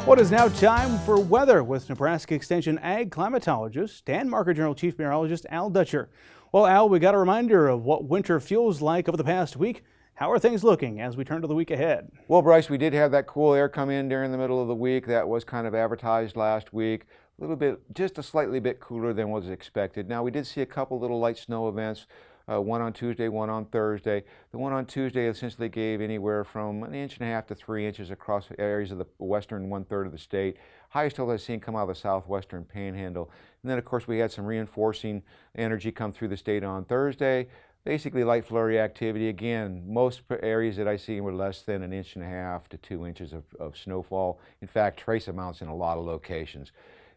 What is now time for weather with Nebraska Extension Ag climatologist and Market Journal Chief Meteorologist Al Dutcher. Well, Al, we got a reminder of what winter feels like over the past week. How are things looking as we turn to the week ahead? Well, Bryce, we did have that cool air come in during the middle of the week. That was kind of advertised last week. A little bit, just a slightly bit cooler than was expected. Now, we did see a couple little light snow events. One on Tuesday, one on Thursday. The one on Tuesday essentially gave anywhere from 1.5 inches to 3 inches across areas of the western 1/3 of the state. Highest total I've seen come out of the southwestern panhandle. And then, of course, we had some reinforcing energy come through the state on Thursday. Basically light flurry activity. Again, most areas that I see were less than 1.5 to 2 inches of snowfall. In fact, trace amounts in a lot of locations.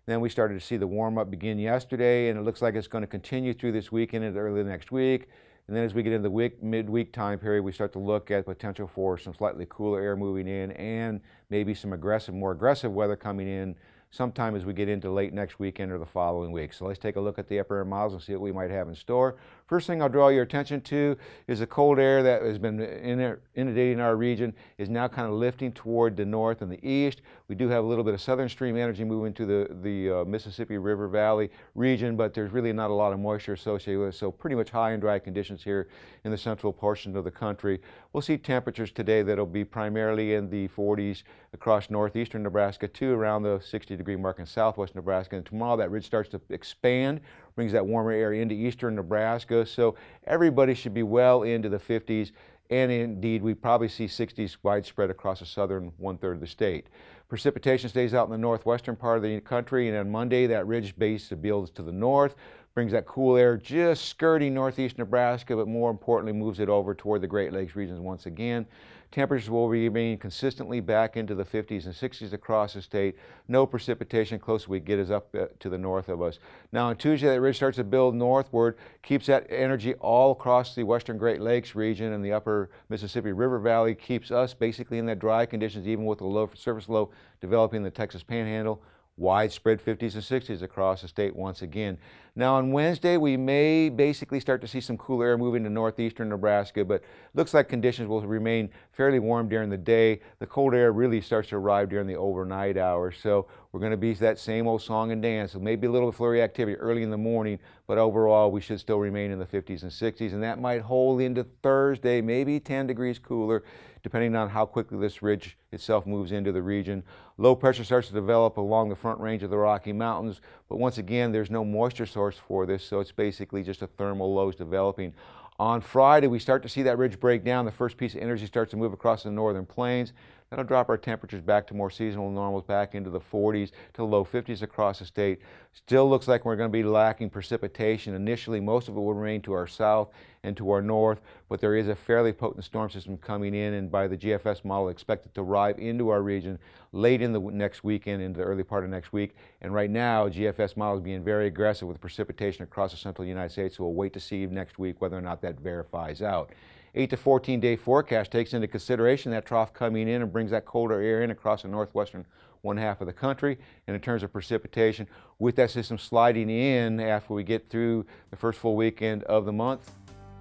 Then we started to see the warm-up begin yesterday, and it looks like it's going to continue through this weekend and early next week. And then as we get into the midweek time period, we start to look at potential for some slightly cooler air moving in and maybe some more aggressive weather coming in sometime as we get into late next weekend or the following week. So let's take a look at the upper air models and see what we might have in store. First thing I'll draw your attention to is the cold air that has been inundating our region is now kind of lifting toward the north and the east. We do have a little bit of southern stream energy moving to the Mississippi River Valley region, but there's really not a lot of moisture associated with it, so pretty much high and dry conditions here in the central portion of the country. We'll see temperatures today that'll be primarily in the 40s across northeastern Nebraska to around the 60-degree mark in southwest Nebraska. And tomorrow that ridge starts to expand, brings that warmer air into eastern Nebraska. So everybody should be well into the 50s. And indeed, we probably see 60s widespread across the southern 1/3 of the state. Precipitation stays out in the northwestern part of the country, and on Monday, that ridge base builds to the north, brings that cool air just skirting northeast Nebraska, but more importantly, moves it over toward the Great Lakes regions once again. Temperatures will remain consistently back into the 50s and 60s across the state. No precipitation closer we get is up to the north of us. Now on Tuesday, that ridge starts to build northward, keeps that energy all across the western Great Lakes region and the upper Mississippi River Valley, keeps us basically in that dry conditions, even with the low surface low developing in the Texas Panhandle. Widespread 50s and 60s across the state once again. Now on Wednesday, we may basically start to see some cooler air moving to northeastern Nebraska, but looks like conditions will remain fairly warm during the day. The cold air really starts to arrive during the overnight hours, so we're going to be that same old song and dance. So maybe a little flurry activity early in the morning, but overall we should still remain in the 50s and 60s, and that might hold into Thursday, maybe 10 degrees cooler, depending on how quickly this ridge itself moves into the region. Low pressure starts to develop along the front range of the Rocky Mountains, but once again, there's no moisture source for this, so it's basically just a thermal lows developing. On Friday, we start to see that ridge break down. The first piece of energy starts to move across the northern plains. That'll drop our temperatures back to more seasonal normals, back into the 40s to low 50s across the state. Still looks like we're going to be lacking precipitation. Initially, most of it will remain to our south and to our north, but there is a fairly potent storm system coming in, and by the GFS model, expected to arrive into our region late in the next weekend, into the early part of next week. And right now, GFS model is being very aggressive with precipitation across the central United States, so we'll wait to see next week whether or not that verifies out. 8 to 14 day forecast takes into consideration that trough coming in and brings that colder air in across the northwestern 1/2 of the country. And in terms of precipitation, with that system sliding in after we get through the first full weekend of the month,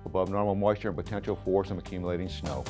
above normal moisture and potential for some accumulating snow.